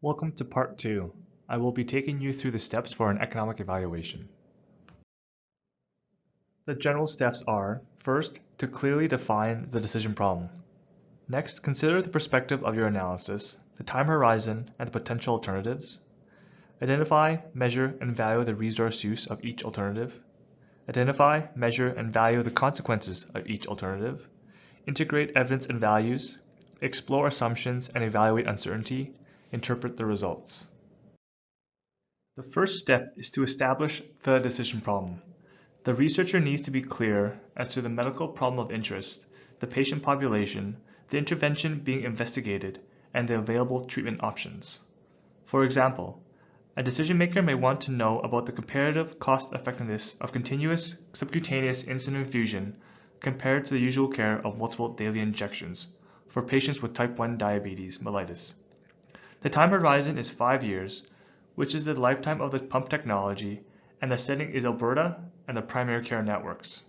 Welcome to Part 2. I will be taking you through the steps for an economic evaluation. The general steps are, first, to clearly define the decision problem. Next, consider the perspective of your analysis, the time horizon, and the potential alternatives. Identify, measure, and value the resource use of each alternative. Identify, measure, and value the consequences of each alternative. Integrate evidence and values. Explore assumptions and evaluate uncertainty. Interpret the results. The first step is to establish the decision problem. The researcher needs to be clear as to the medical problem of interest, the patient population, the intervention being investigated, and the available treatment options. For example, a decision maker may want to know about the comparative cost effectiveness of continuous subcutaneous insulin infusion compared to the usual care of multiple daily injections for patients with type 1 diabetes mellitus. The time horizon is 5 years, which is the lifetime of the pump technology, and the setting is Alberta and the primary care networks.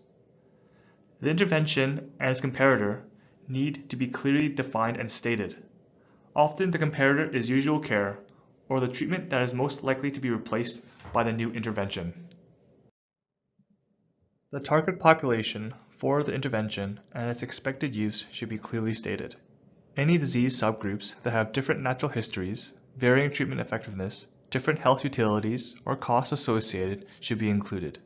The intervention and its comparator need to be clearly defined and stated. Often the comparator is usual care, or the treatment that is most likely to be replaced by the new intervention. The target population for the intervention and its expected use should be clearly stated. Any disease subgroups that have different natural histories, varying treatment effectiveness, different health utilities, or costs associated should be included.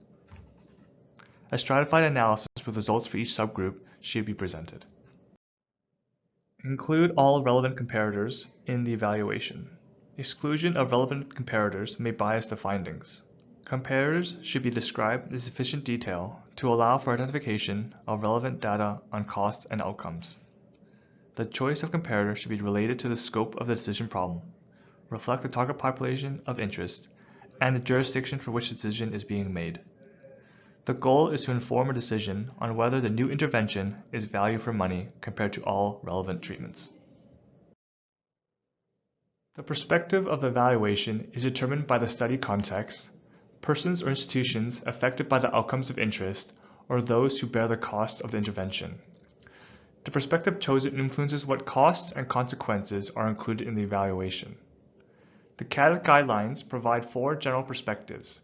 A stratified analysis with results for each subgroup should be presented. Include all relevant comparators in the evaluation. Exclusion of relevant comparators may bias the findings. Comparators should be described in sufficient detail to allow for identification of relevant data on costs and outcomes. The choice of comparator should be related to the scope of the decision problem, reflect the target population of interest, and the jurisdiction for which the decision is being made. The goal is to inform a decision on whether the new intervention is value for money compared to all relevant treatments. The perspective of the evaluation is determined by the study context, persons or institutions affected by the outcomes of interest, or those who bear the cost of the intervention. The perspective chosen influences what costs and consequences are included in the evaluation. The CADD guidelines provide 4 general perspectives: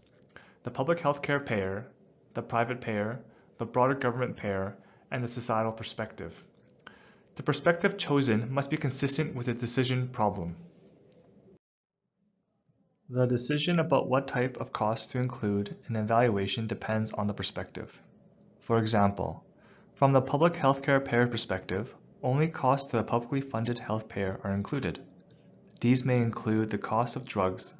the public healthcare payer, the private payer, the broader government payer, and the societal perspective. The perspective chosen must be consistent with the decision problem. The decision about what type of costs to include in an evaluation depends on the perspective. For example, from the public healthcare payer perspective, only costs to the publicly funded health payer are included. These may include the cost of drugs,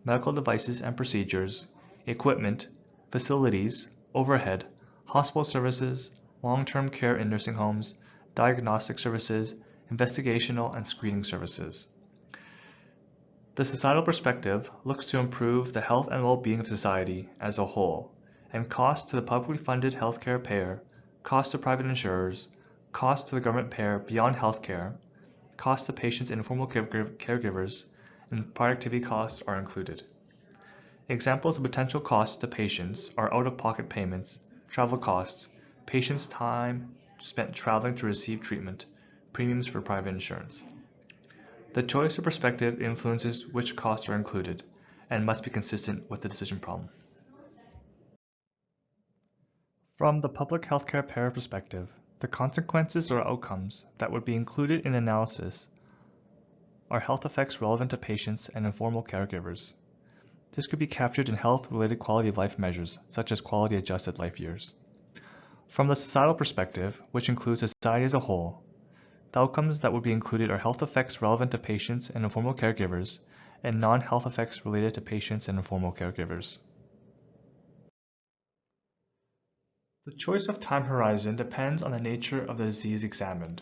medical devices and procedures, equipment, facilities, overhead, hospital services, long-term care in nursing homes, diagnostic services, investigational and screening services. The societal perspective looks to improve the health and well-being of society as a whole, and costs to the publicly funded healthcare payer, costs to private insurers, costs to the government payer beyond healthcare, costs to patients and informal caregivers, and productivity costs are included. Examples of potential costs to patients are out-of-pocket payments, travel costs, patients' time spent traveling to receive treatment, premiums for private insurance. The choice of perspective influences which costs are included and must be consistent with the decision problem. From the public healthcare payer perspective, the consequences or outcomes that would be included in analysis are health effects relevant to patients and informal caregivers. This could be captured in health-related quality of life measures, such as quality-adjusted life years. From the societal perspective, which includes society as a whole, the outcomes that would be included are health effects relevant to patients and informal caregivers, and non-health effects related to patients and informal caregivers. The choice of time horizon depends on the nature of the disease examined.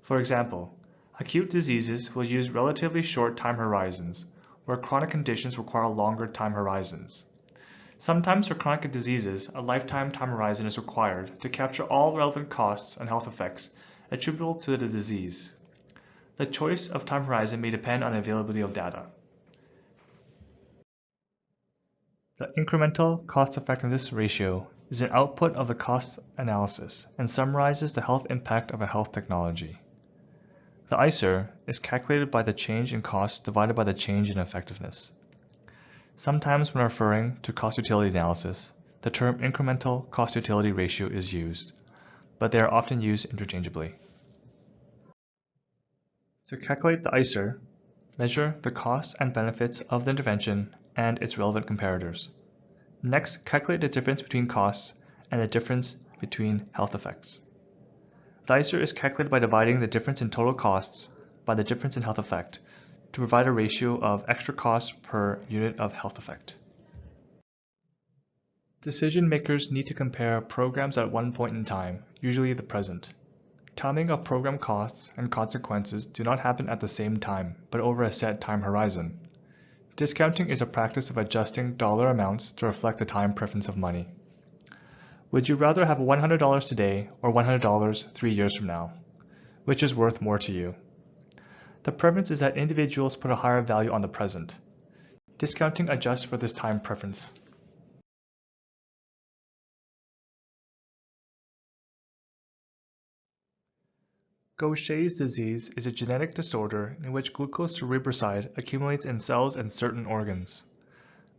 For example, acute diseases will use relatively short time horizons, where chronic conditions require longer time horizons. Sometimes for chronic diseases, a lifetime time horizon is required to capture all relevant costs and health effects attributable to the disease. The choice of time horizon may depend on the availability of data. The incremental cost-effectiveness ratio is an output of the cost analysis and summarizes the health impact of a health technology. The ICER is calculated by the change in cost divided by the change in effectiveness. Sometimes when referring to cost-utility analysis, the term incremental cost-utility ratio is used, but they are often used interchangeably. To calculate the ICER, measure the costs and benefits of the intervention and its relevant comparators. Next, calculate the difference between costs and the difference between health effects. The ICER is calculated by dividing the difference in total costs by the difference in health effect to provide a ratio of extra costs per unit of health effect. Decision makers need to compare programs at one point in time, usually the present. Timing of program costs and consequences do not happen at the same time, but over a set time horizon. Discounting is a practice of adjusting dollar amounts to reflect the time preference of money. Would you rather have $100 today or $100 3 years from now? Which is worth more to you? The preference is that individuals put a higher value on the present. Discounting adjusts for this time preference. Gaucher's disease is a genetic disorder in which glucose cerebroside accumulates in cells and certain organs.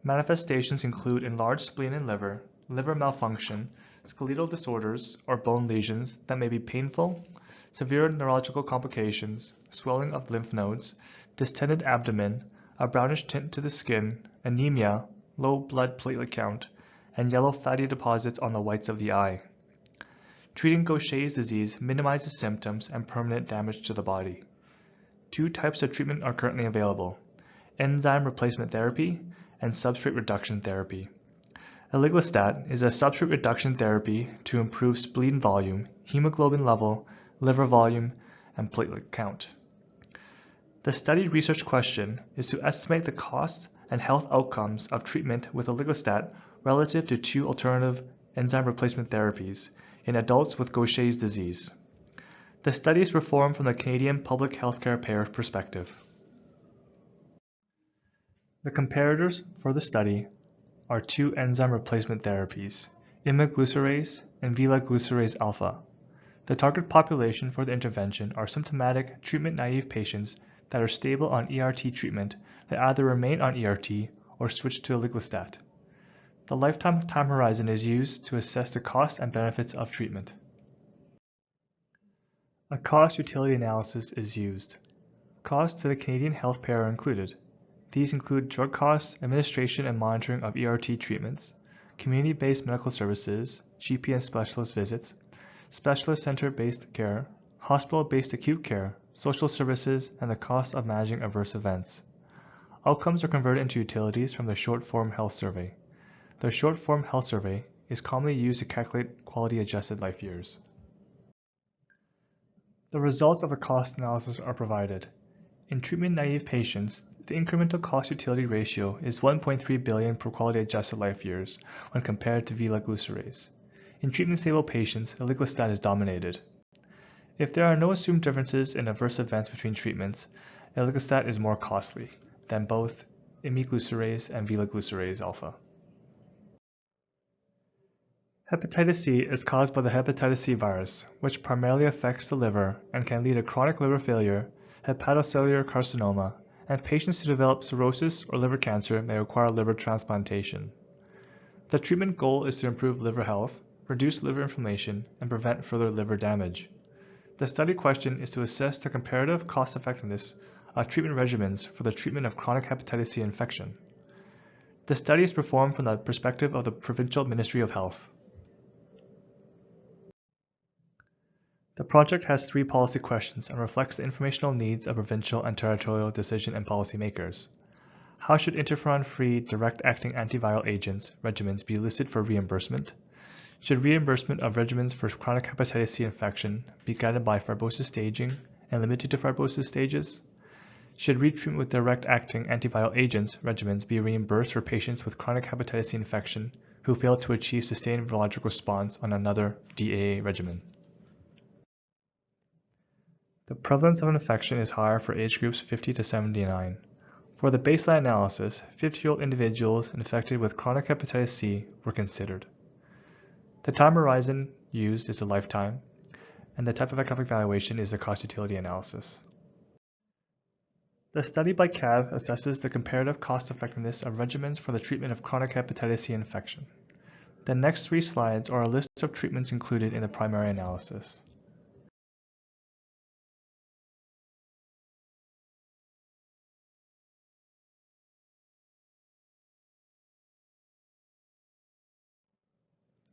Manifestations include enlarged spleen and liver, liver malfunction, skeletal disorders or bone lesions that may be painful, severe neurological complications, swelling of lymph nodes, distended abdomen, a brownish tint to the skin, anemia, low blood platelet count, and yellow fatty deposits on the whites of the eye. Treating Gaucher's disease minimizes symptoms and permanent damage to the body. Two types of treatment are currently available: enzyme replacement therapy and substrate reduction therapy. Aliglustat is a substrate reduction therapy to improve spleen volume, hemoglobin level, liver volume, and platelet count. The study research question is to estimate the cost and health outcomes of treatment with aliglustat relative to two alternative enzyme replacement therapies in adults with Gaucher's disease. The study is performed from the Canadian public healthcare payer perspective. The comparators for the study are two enzyme replacement therapies, imiglucerase and vilaglucerase alpha. The target population for the intervention are symptomatic treatment-naive patients that are stable on ERT treatment that either remain on ERT or switch to aliglustat. The lifetime time horizon is used to assess the costs and benefits of treatment. A cost-utility analysis is used. Costs to the Canadian health payer are included. These include drug costs, administration and monitoring of ERT treatments, community-based medical services, GP and specialist visits, specialist center-based care, hospital-based acute care, social services, and the cost of managing adverse events. Outcomes are converted into utilities from the short-form health survey. The short-form health survey is commonly used to calculate quality-adjusted life years. The results of a cost analysis are provided. In treatment-naive patients, the incremental cost-utility ratio is 1.3 billion per quality-adjusted life years when compared to vilaglucerase. In treatment-stable patients, aliglustat is dominated. If there are no assumed differences in adverse events between treatments, aliglustat is more costly than both imiglucerase and vilaglucerase alpha. Hepatitis C is caused by the hepatitis C virus, which primarily affects the liver and can lead to chronic liver failure, hepatocellular carcinoma, and patients who develop cirrhosis or liver cancer may require liver transplantation. The treatment goal is to improve liver health, reduce liver inflammation, and prevent further liver damage. The study question is to assess the comparative cost-effectiveness of treatment regimens for the treatment of chronic hepatitis C infection. The study is performed from the perspective of the Provincial Ministry of Health. The project has 3 policy questions and reflects the informational needs of provincial and territorial decision and policy makers. How should interferon-free direct-acting antiviral agents regimens be listed for reimbursement? Should reimbursement of regimens for chronic hepatitis C infection be guided by fibrosis staging and limited to fibrosis stages? Should retreatment with direct-acting antiviral agents regimens be reimbursed for patients with chronic hepatitis C infection who fail to achieve sustained virologic response on another DAA regimen? The prevalence of infection is higher for age groups 50 to 79. For the baseline analysis, 50-year-old individuals infected with chronic hepatitis C were considered. The time horizon used is a lifetime, and the type of economic evaluation is a cost-utility analysis. The study by CAV assesses the comparative cost-effectiveness of regimens for the treatment of chronic hepatitis C infection. The next 3 slides are a list of treatments included in the primary analysis.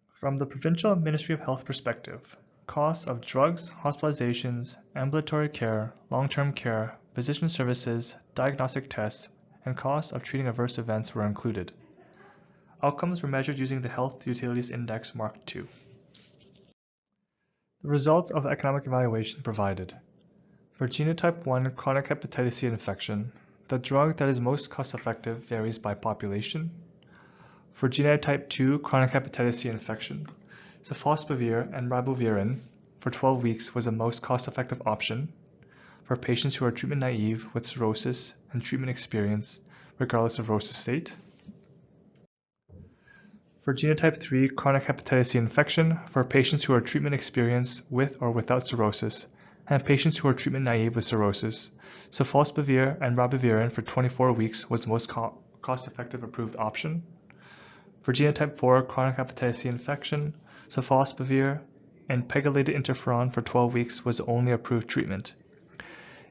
From the Provincial Ministry of Health perspective, costs of drugs, hospitalizations, ambulatory care, long-term care, physician services, diagnostic tests, and costs of treating adverse events were included. Outcomes were measured using the Health Utilities Index Mark II. The results of the economic evaluation provided. For genotype 1 chronic hepatitis C infection, the drug that is most cost-effective varies by population. For genotype 2 chronic hepatitis C infection, sofosbuvir and ribavirin for 12 weeks was the most cost-effective option for patients who are treatment naive with cirrhosis and treatment experience, regardless of cirrhosis state. For genotype 3 chronic hepatitis C infection, for patients who are treatment experienced with or without cirrhosis, and patients who are treatment naive with cirrhosis, sofosbuvir and ribavirin for 24 weeks was the most cost-effective approved option. For genotype 4 chronic hepatitis C infection, sofosbuvir and pegylated interferon for 12 weeks was the only approved treatment.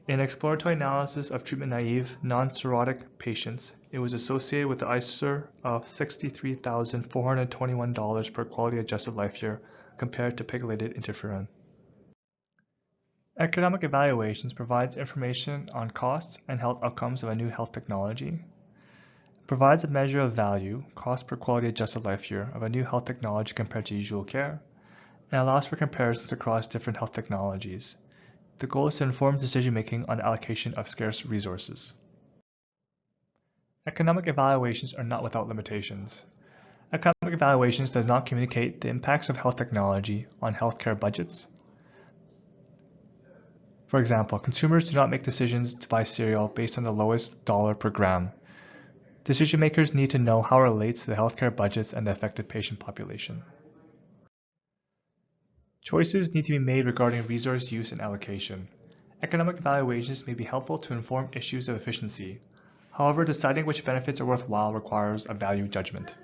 In exploratory analysis of treatment-naive, non-cirrhotic patients, it was associated with the ICER of $63,421 per quality-adjusted life year compared to pegylated interferon. Economic evaluations provides information on costs and health outcomes of a new health technology. It provides a measure of value, cost per quality-adjusted life year, of a new health technology compared to usual care, and allows for comparisons across different health technologies. The goal is to inform decision-making on the allocation of scarce resources. Economic evaluations are not without limitations. Economic evaluations does not communicate the impacts of health technology on healthcare budgets. For example, consumers do not make decisions to buy cereal based on the lowest dollar per gram. Decision makers need to know how it relates to the healthcare budgets and the affected patient population. Choices need to be made regarding resource use and allocation. Economic evaluations may be helpful to inform issues of efficiency. However, deciding which benefits are worthwhile requires a value judgment.